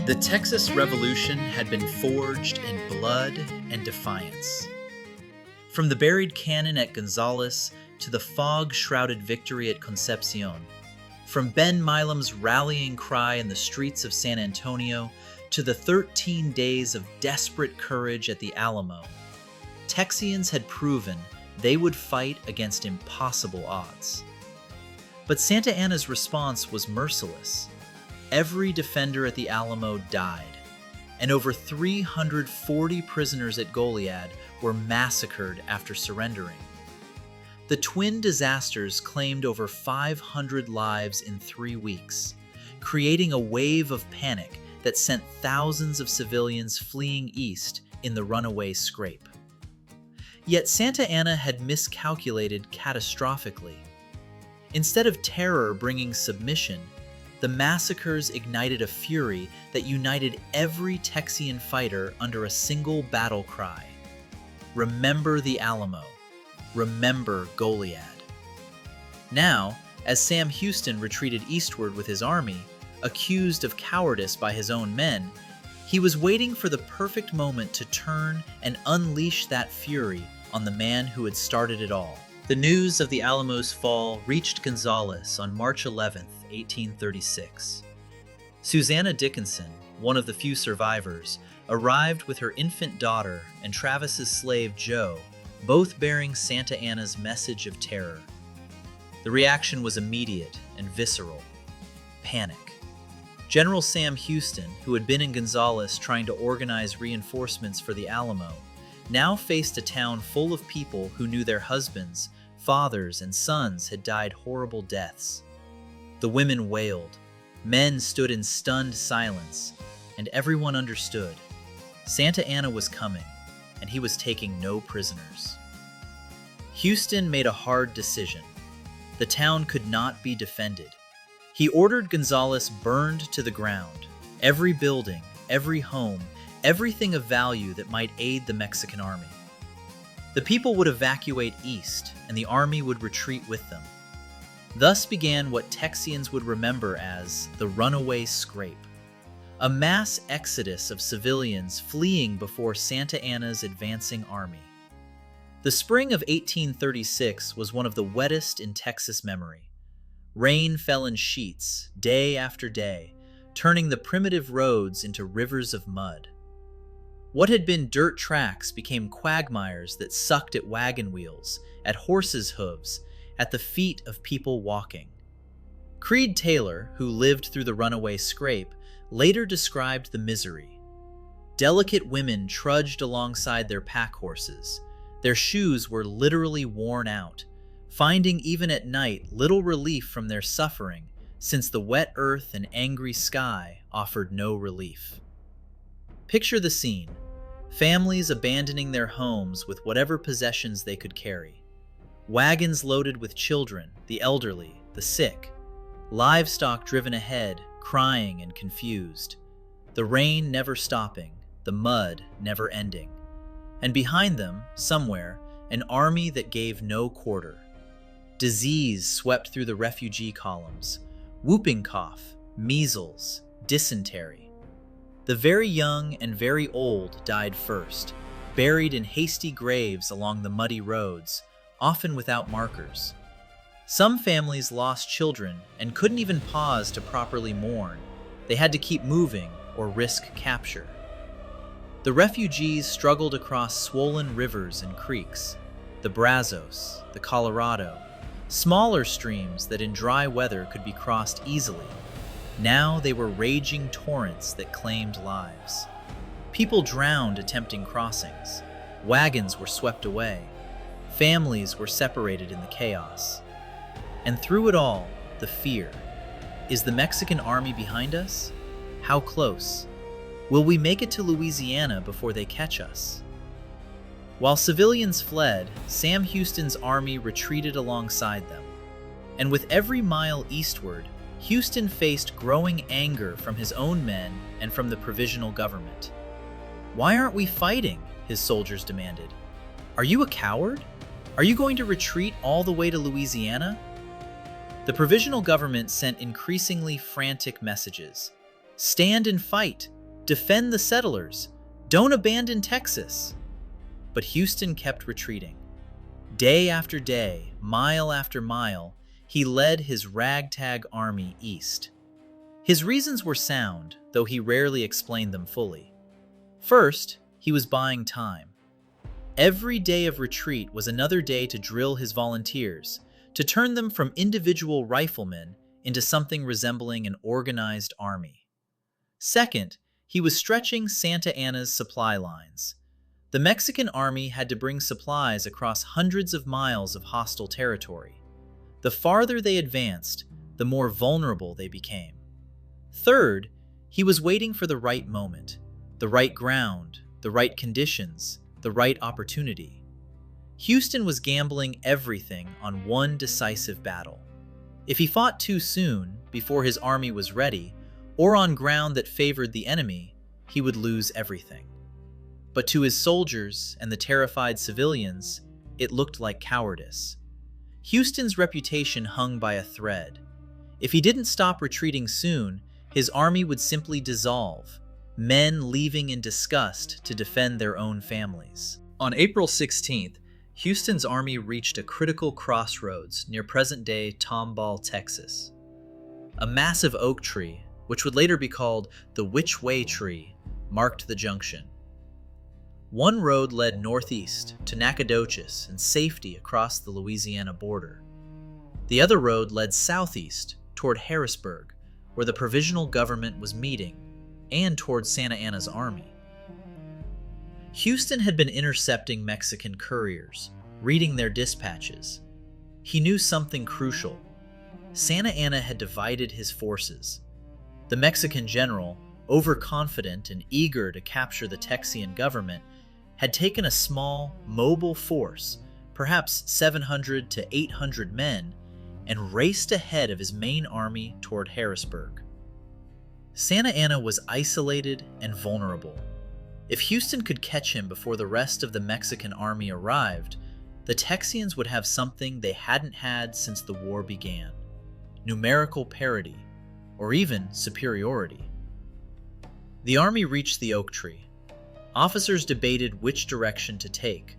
The Texas Revolution had been forged in blood and defiance. From the buried cannon at Gonzales to the fog-shrouded victory at Concepcion, from Ben Milam's rallying cry in the streets of San Antonio to the 13 days of desperate courage at the Alamo, Texians had proven they would fight against impossible odds. But Santa Anna's response was merciless. Every defender at the Alamo died, and over 340 prisoners at Goliad were massacred after surrendering. The twin disasters claimed over 500 lives in 3 weeks, creating a wave of panic that sent thousands of civilians fleeing east in the Runaway Scrape. Yet Santa Anna had miscalculated catastrophically. Instead of terror bringing submission, the massacres ignited a fury that united every Texian fighter under a single battle cry. Remember the Alamo. Remember Goliad. Now, as Sam Houston retreated eastward with his army, accused of cowardice by his own men, he was waiting for the perfect moment to turn and unleash that fury on the man who had started it all. The news of the Alamo's fall reached Gonzales on March 11, 1836. Susanna Dickinson, one of the few survivors, arrived with her infant daughter and Travis's slave Joe, both bearing Santa Anna's message of terror. The reaction was immediate and visceral. Panic. General Sam Houston, who had been in Gonzales trying to organize reinforcements for the Alamo, now faced a town full of people who knew their husbands, fathers, and sons had died horrible deaths. The women wailed, men stood in stunned silence, and everyone understood. Santa Anna was coming, and he was taking no prisoners. Houston made a hard decision. The town could not be defended. He ordered Gonzales burned to the ground, every building, every home, everything of value that might aid the Mexican army. The people would evacuate east, and the army would retreat with them. Thus began what Texians would remember as the Runaway Scrape, a mass exodus of civilians fleeing before Santa Anna's advancing army. The spring of 1836 was one of the wettest in Texas memory. Rain fell in sheets, day after day, turning the primitive roads into rivers of mud. What had been dirt tracks became quagmires that sucked at wagon wheels, at horses' hooves, at the feet of people walking. Creed Taylor, who lived through the Runaway Scrape, later described the misery. Delicate women trudged alongside their pack horses. Their shoes were literally worn out, finding even at night little relief from their suffering, since the wet earth and angry sky offered no relief. Picture the scene. Families abandoning their homes with whatever possessions they could carry. Wagons loaded with children, the elderly, the sick. Livestock driven ahead, crying and confused. The rain never stopping, the mud never ending. And behind them, somewhere, an army that gave no quarter. Disease swept through the refugee columns. Whooping cough, measles, dysentery. The very young and very old died first, buried in hasty graves along the muddy roads, often without markers. Some families lost children and couldn't even pause to properly mourn. They had to keep moving or risk capture. The refugees struggled across swollen rivers and creeks, the Brazos, the Colorado, smaller streams that in dry weather could be crossed easily. Now they were raging torrents that claimed lives. People drowned attempting crossings. Wagons were swept away. Families were separated in the chaos. And through it all, the fear. Is the Mexican army behind us? How close? Will we make it to Louisiana before they catch us? While civilians fled, Sam Houston's army retreated alongside them. And with every mile eastward, Houston faced growing anger from his own men and from the provisional government. "Why aren't we fighting?" his soldiers demanded. "Are you a coward? Are you going to retreat all the way to Louisiana?" The provisional government sent increasingly frantic messages. "Stand and fight! Defend the settlers! Don't abandon Texas!" But Houston kept retreating. Day after day, mile after mile, he led his ragtag army east. His reasons were sound, though he rarely explained them fully. First, he was buying time. Every day of retreat was another day to drill his volunteers, to turn them from individual riflemen into something resembling an organized army. Second, he was stretching Santa Anna's supply lines. The Mexican army had to bring supplies across hundreds of miles of hostile territory. The farther they advanced, the more vulnerable they became. Third, he was waiting for the right moment, the right ground, the right conditions, the right opportunity. Houston was gambling everything on one decisive battle. If he fought too soon, before his army was ready, or on ground that favored the enemy, he would lose everything. But to his soldiers and the terrified civilians, it looked like cowardice. Houston's reputation hung by a thread. If he didn't stop retreating soon, his army would simply dissolve, men leaving in disgust to defend their own families. On April 16th, Houston's army reached a critical crossroads near present-day Tomball, Texas. A massive oak tree, which would later be called the Which Way Tree, marked the junction. One road led northeast to Nacogdoches and safety across the Louisiana border. The other road led southeast toward Harrisburg, where the provisional government was meeting, and toward Santa Anna's army. Houston had been intercepting Mexican couriers, reading their dispatches. He knew something crucial. Santa Anna had divided his forces. The Mexican general, overconfident and eager to capture the Texian government, had taken a small, mobile force, perhaps 700 to 800 men, and raced ahead of his main army toward Harrisburg. Santa Anna was isolated and vulnerable. If Houston could catch him before the rest of the Mexican army arrived, the Texians would have something they hadn't had since the war began: numerical parity, or even superiority. The army reached the oak tree. Officers debated which direction to take.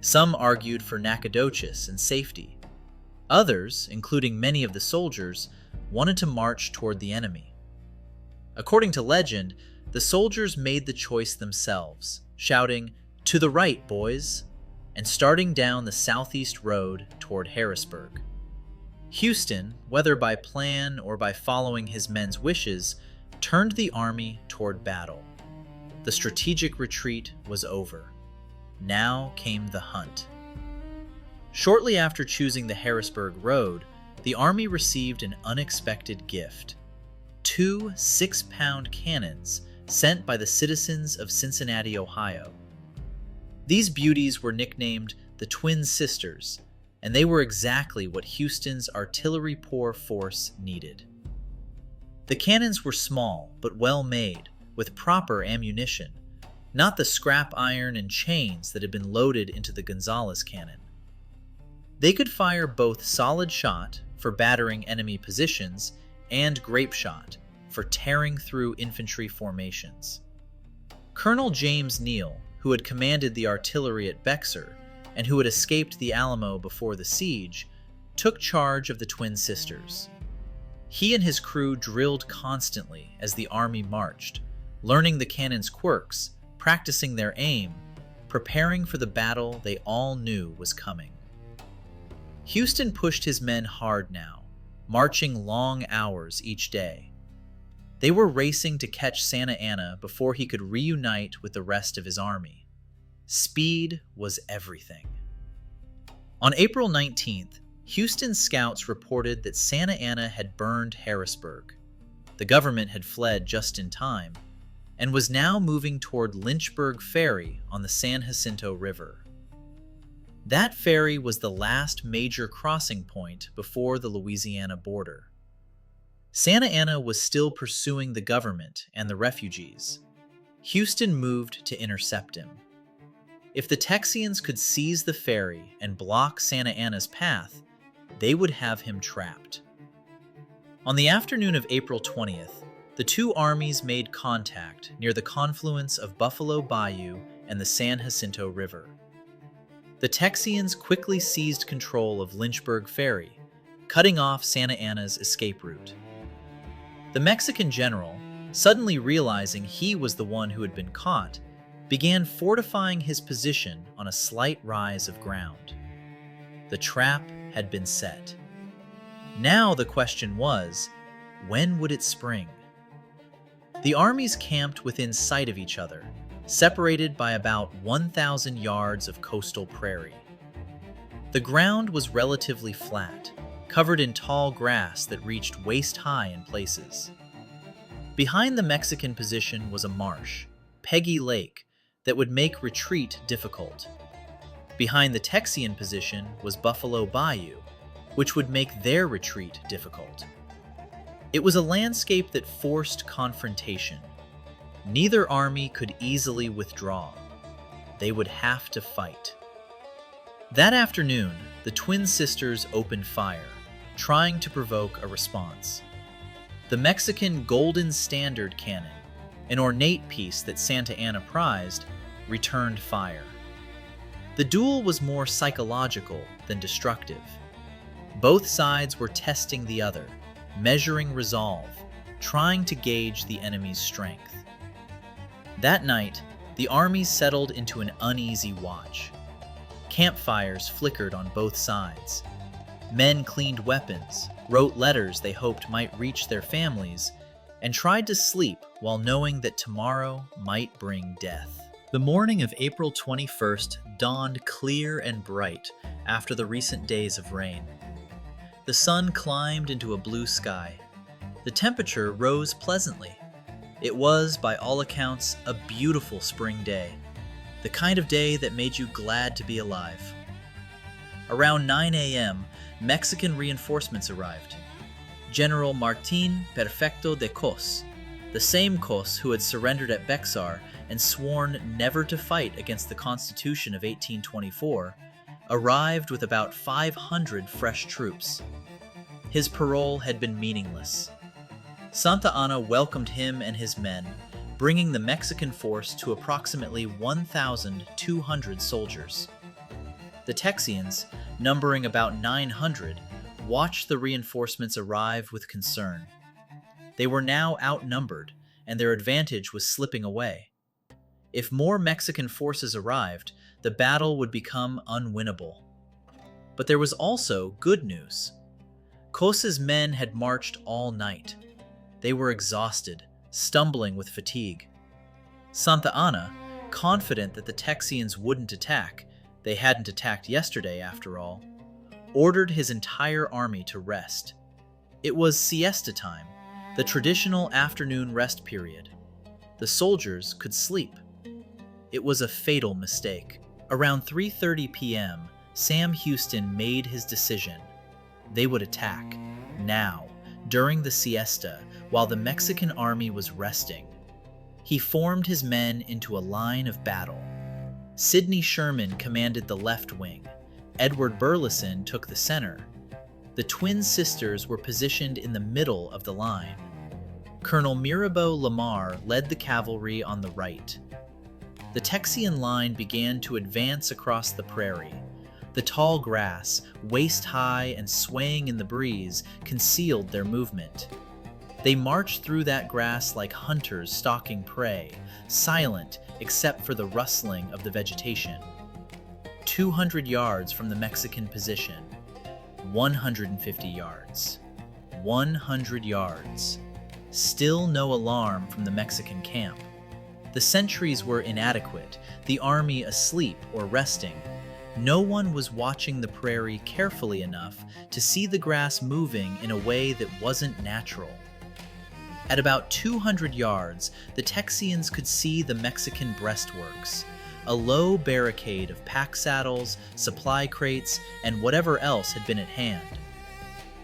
Some argued for Nacogdoches and safety. Others, including many of the soldiers, wanted to march toward the enemy. According to legend, the soldiers made the choice themselves, shouting, "To the right, boys," and starting down the southeast road toward Harrisburg. Houston, whether by plan or by following his men's wishes, turned the army toward battle. The strategic retreat was over. Now came the hunt. Shortly after choosing the Harrisburg road, the army received an unexpected gift: 2 6-pound cannons sent by the citizens of Cincinnati, Ohio. These beauties were nicknamed the Twin Sisters, and they were exactly what Houston's artillery-poor force needed. The cannons were small but well made, with proper ammunition, not the scrap iron and chains that had been loaded into the Gonzales cannon. They could fire both solid shot for battering enemy positions and grape shot for tearing through infantry formations. Colonel James Neal, who had commanded the artillery at Bexar and who had escaped the Alamo before the siege, took charge of the Twin Sisters. He and his crew drilled constantly as the army marched, learning the cannon's quirks, practicing their aim, preparing for the battle they all knew was coming. Houston pushed his men hard now, marching long hours each day. They were racing to catch Santa Anna before he could reunite with the rest of his army. Speed was everything. On April 19th, Houston's scouts reported that Santa Anna had burned Harrisburg. The government had fled just in time and was now moving toward Lynchburg Ferry on the San Jacinto River. That ferry was the last major crossing point before the Louisiana border. Santa Anna was still pursuing the government and the refugees. Houston moved to intercept him. If the Texians could seize the ferry and block Santa Anna's path, they would have him trapped. On the afternoon of April 20th, The two armies made contact near the confluence of Buffalo Bayou and the San Jacinto River. The Texians quickly seized control of Lynchburg Ferry, cutting off Santa Anna's escape route. The Mexican general, suddenly realizing he was the one who had been caught, began fortifying his position on a slight rise of ground. The trap had been set. Now the question was, when would it spring? The armies camped within sight of each other, separated by about 1,000 yards of coastal prairie. The ground was relatively flat, covered in tall grass that reached waist-high in places. Behind the Mexican position was a marsh, Peggy Lake, that would make retreat difficult. Behind the Texian position was Buffalo Bayou, which would make their retreat difficult. It was a landscape that forced confrontation. Neither army could easily withdraw. They would have to fight. That afternoon, the twin sisters opened fire, trying to provoke a response. The Mexican Golden Standard cannon, an ornate piece that Santa Anna prized, returned fire. The duel was more psychological than destructive. Both sides were testing the other, measuring resolve, trying to gauge the enemy's strength. That night, the armies settled into an uneasy watch. Campfires flickered on both sides. Men cleaned weapons, wrote letters they hoped might reach their families, and tried to sleep while knowing that tomorrow might bring death. The morning of April 21st dawned clear and bright after the recent days of rain. The sun climbed into a blue sky. The temperature rose pleasantly. It was, by all accounts, a beautiful spring day, the kind of day that made you glad to be alive. Around 9 a.m., Mexican reinforcements arrived. General Martín Perfecto de Cos, the same Cos who had surrendered at Bexar and sworn never to fight against the Constitution of 1824, arrived with about 500 fresh troops. His parole had been meaningless. Santa Anna welcomed him and his men, bringing the Mexican force to approximately 1,200 soldiers. The Texians, numbering about 900, watched the reinforcements arrive with concern. They were now outnumbered, and their advantage was slipping away. If more Mexican forces arrived, the battle would become unwinnable. But there was also good news. Cos's men had marched all night. They were exhausted, stumbling with fatigue. Santa Anna, confident that the Texians wouldn't attack, they hadn't attacked yesterday after all, ordered his entire army to rest. It was siesta time, the traditional afternoon rest period. The soldiers could sleep. It was a fatal mistake. Around 3:30 p.m., Sam Houston made his decision. They would attack, now, during the siesta, while the Mexican army was resting. He formed his men into a line of battle. Sidney Sherman commanded the left wing. Edward Burleson took the center. The twin sisters were positioned in the middle of the line. Colonel Mirabeau Lamar led the cavalry on the right. The Texian line began to advance across the prairie. The tall grass, waist-high and swaying in the breeze, concealed their movement. They marched through that grass like hunters stalking prey, silent except for the rustling of the vegetation. 200 yards from the Mexican position. 150 yards. 100 yards. Still no alarm from the Mexican camp. The sentries were inadequate, the army asleep or resting. No one was watching the prairie carefully enough to see the grass moving in a way that wasn't natural. At about 200 yards, the Texians could see the Mexican breastworks, a low barricade of pack saddles, supply crates, and whatever else had been at hand.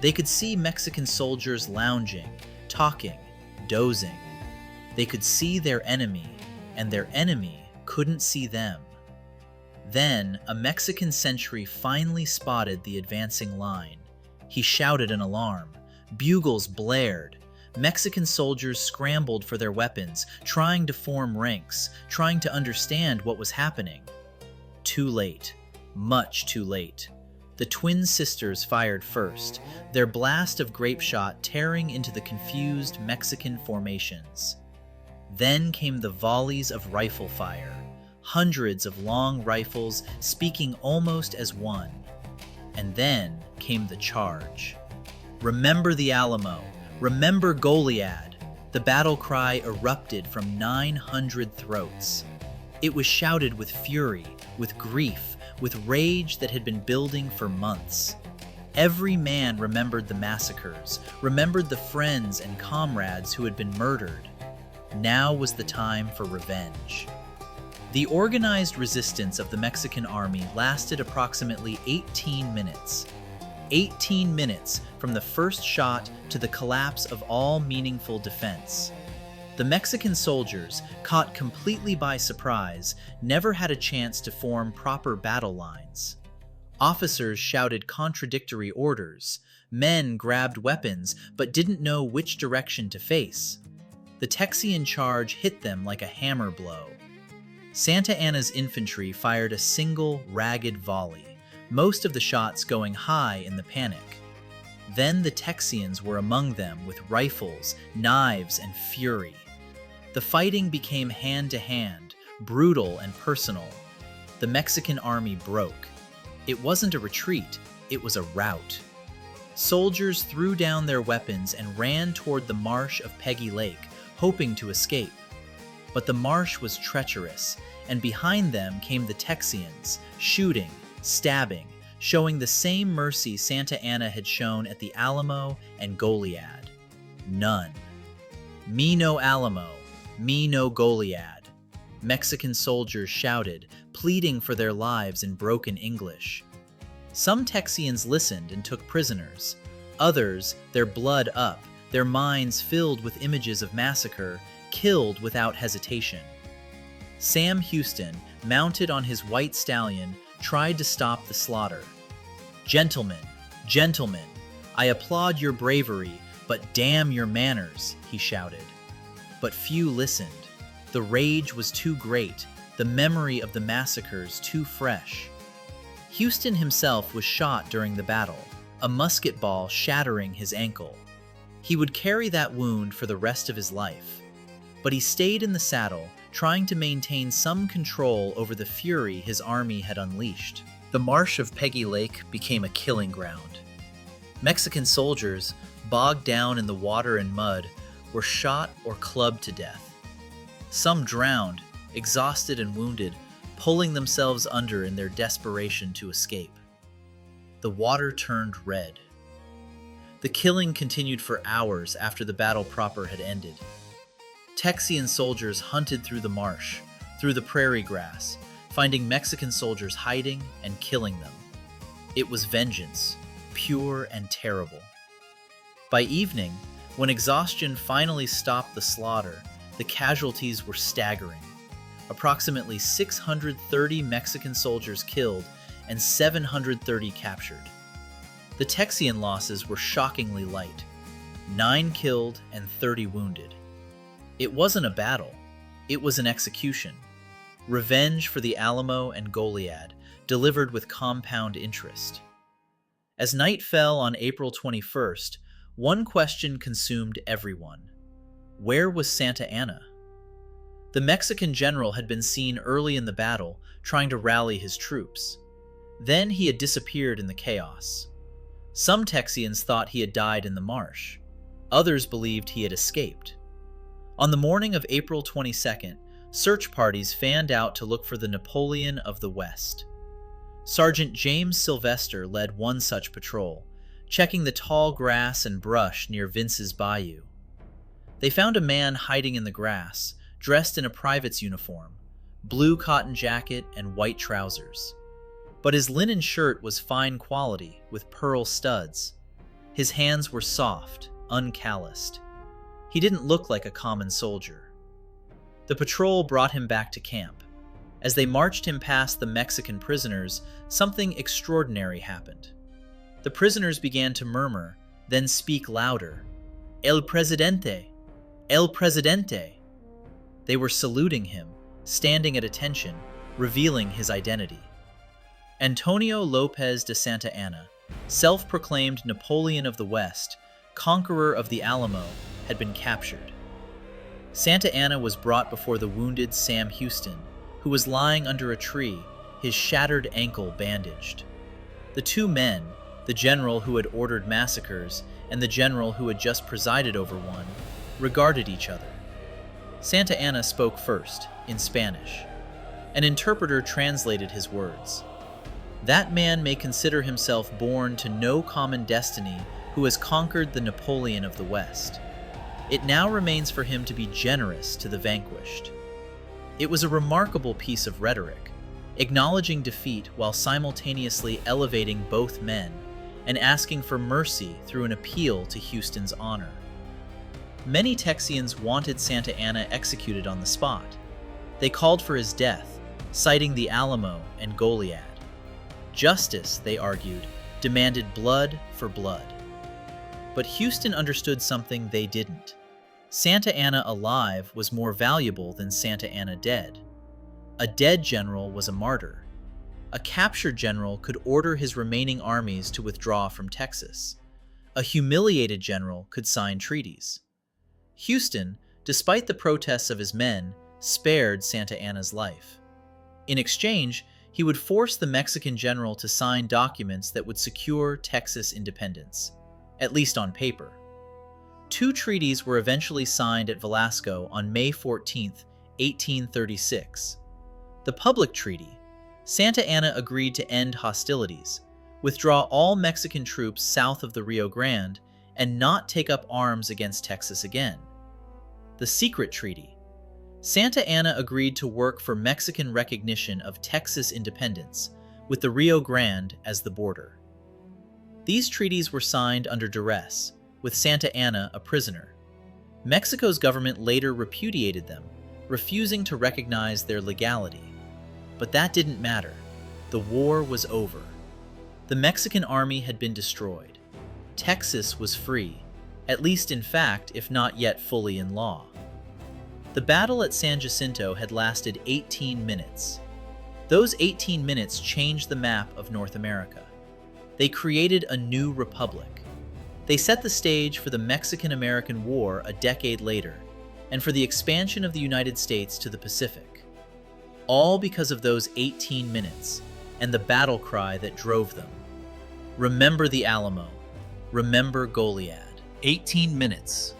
They could see Mexican soldiers lounging, talking, dozing. They could see their enemy, and their enemy couldn't see them. Then, a Mexican sentry finally spotted the advancing line. He shouted an alarm. Bugles blared. Mexican soldiers scrambled for their weapons, trying to form ranks, trying to understand what was happening. Too late. Much too late. The twin sisters fired first, their blast of grape shot tearing into the confused Mexican formations. Then came the volleys of rifle fire, hundreds of long rifles speaking almost as one. And then came the charge. Remember the Alamo, remember Goliad. The battle cry erupted from 900 throats. It was shouted with fury, with grief, with rage that had been building for months. Every man remembered the massacres, remembered the friends and comrades who had been murdered. Now was the time for revenge. The organized resistance of the Mexican army lasted approximately 18 minutes. 18 minutes from the first shot to the collapse of all meaningful defense. The Mexican soldiers, caught completely by surprise, never had a chance to form proper battle lines. Officers shouted contradictory orders. Men grabbed weapons but didn't know which direction to face. The Texian charge hit them like a hammer blow. Santa Anna's infantry fired a single, ragged volley, most of the shots going high in the panic. Then the Texians were among them with rifles, knives, and fury. The fighting became hand-to-hand, brutal and personal. The Mexican army broke. It wasn't a retreat, it was a rout. Soldiers threw down their weapons and ran toward the marsh of Peggy Lake, hoping to escape. But the marsh was treacherous, and behind them came the Texians, shooting, stabbing, showing the same mercy Santa Anna had shown at the Alamo and Goliad. None. Me no Alamo, me no Goliad, Mexican soldiers shouted, pleading for their lives in broken English. Some Texians listened and took prisoners. Others, their blood up, their minds filled with images of massacre, killed without hesitation. Sam Houston, mounted on his white stallion, tried to stop the slaughter. "Gentlemen, gentlemen, I applaud your bravery, but damn your manners," he shouted. But few listened. The rage was too great, the memory of the massacres too fresh. Houston himself was shot during the battle, a musket ball shattering his ankle. He would carry that wound for the rest of his life. But he stayed in the saddle, trying to maintain some control over the fury his army had unleashed. The marsh of Peggy Lake became a killing ground. Mexican soldiers, bogged down in the water and mud, were shot or clubbed to death. Some drowned, exhausted and wounded, pulling themselves under in their desperation to escape. The water turned red. The killing continued for hours after the battle proper had ended. Texian soldiers hunted through the marsh, through the prairie grass, finding Mexican soldiers hiding and killing them. It was vengeance, pure and terrible. By evening, when exhaustion finally stopped the slaughter, the casualties were staggering. Approximately 630 Mexican soldiers killed and 730 captured. The Texian losses were shockingly light, 9 killed and 30 wounded. It wasn't a battle, it was an execution. Revenge for the Alamo and Goliad, delivered with compound interest. As night fell on April 21st, one question consumed everyone. Where was Santa Anna? The Mexican general had been seen early in the battle, trying to rally his troops. Then he had disappeared in the chaos. Some Texians thought he had died in the marsh. Others believed he had escaped. On the morning of April 22nd, search parties fanned out to look for the Napoleon of the West. Sergeant James Sylvester led one such patrol, checking the tall grass and brush near Vince's Bayou. They found a man hiding in the grass, dressed in a private's uniform, blue cotton jacket and white trousers. But his linen shirt was fine quality with pearl studs. His hands were soft, uncalloused. He didn't look like a common soldier. The patrol brought him back to camp. As they marched him past the Mexican prisoners, something extraordinary happened. The prisoners began to murmur, then speak louder. El Presidente! El Presidente! They were saluting him, standing at attention, revealing his identity. Antonio Lopez de Santa Anna, self-proclaimed Napoleon of the West, conqueror of the Alamo, had been captured. Santa Anna was brought before the wounded Sam Houston, who was lying under a tree, his shattered ankle bandaged. The two men, the general who had ordered massacres and the general who had just presided over one, regarded each other. Santa Anna spoke first, in Spanish. An interpreter translated his words. That man may consider himself born to no common destiny who has conquered the Napoleon of the West. It now remains for him to be generous to the vanquished. It was a remarkable piece of rhetoric, acknowledging defeat while simultaneously elevating both men and asking for mercy through an appeal to Houston's honor. Many Texians wanted Santa Anna executed on the spot. They called for his death, citing the Alamo and Goliad. Justice, they argued, demanded blood for blood. But Houston understood something they didn't. Santa Anna alive was more valuable than Santa Anna dead. A dead general was a martyr. A captured general could order his remaining armies to withdraw from Texas. A humiliated general could sign treaties. Houston, despite the protests of his men, spared Santa Anna's life. In exchange, he would force the Mexican general to sign documents that would secure Texas independence, at least on paper. Two treaties were eventually signed at Velasco on May 14, 1836. The public treaty, Santa Anna agreed to end hostilities, withdraw all Mexican troops south of the Rio Grande, and not take up arms against Texas again. The secret treaty, Santa Anna agreed to work for Mexican recognition of Texas independence, with the Rio Grande as the border. These treaties were signed under duress, with Santa Anna a prisoner. Mexico's government later repudiated them, refusing to recognize their legality. But that didn't matter. The war was over. The Mexican army had been destroyed. Texas was free, at least in fact, if not yet fully in law. The battle at San Jacinto had lasted 18 minutes. Those 18 minutes changed the map of North America. They created a new republic. They set the stage for the Mexican-American War a decade later, and for the expansion of the United States to the Pacific. All because of those 18 minutes and the battle cry that drove them. Remember the Alamo. Remember Goliad. 18 minutes.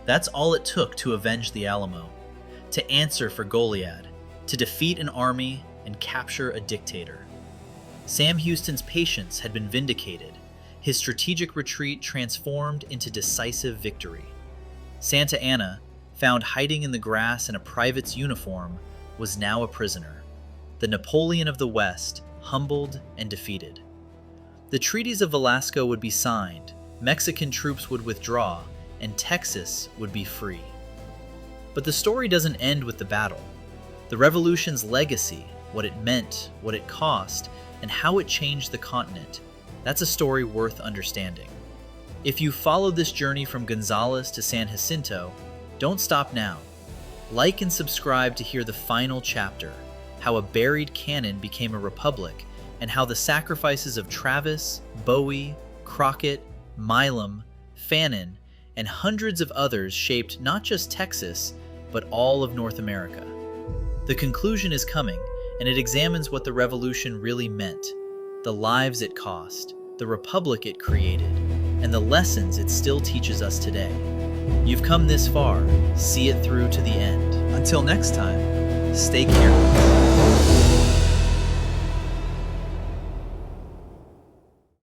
That's all it took to avenge the Alamo, to answer for Goliad, to defeat an army and capture a dictator. Sam Houston's patience had been vindicated, his strategic retreat transformed into decisive victory. Santa Anna, found hiding in the grass in a private's uniform, was now a prisoner. The Napoleon of the West, humbled and defeated. The Treaties of Velasco would be signed, Mexican troops would withdraw, and Texas would be free. But the story doesn't end with the battle. The revolution's legacy, what it meant, what it cost, and how it changed the continent, that's a story worth understanding. If you followed this journey from Gonzales to San Jacinto, don't stop now. Like and subscribe to hear the final chapter, how a buried cannon became a republic, and how the sacrifices of Travis, Bowie, Crockett, Milam, Fannin, and hundreds of others shaped not just Texas, but all of North America. The conclusion is coming, and it examines what the revolution really meant, the lives it cost, the republic it created, and the lessons it still teaches us today. You've come this far, see it through to the end. Until next time, stay careful.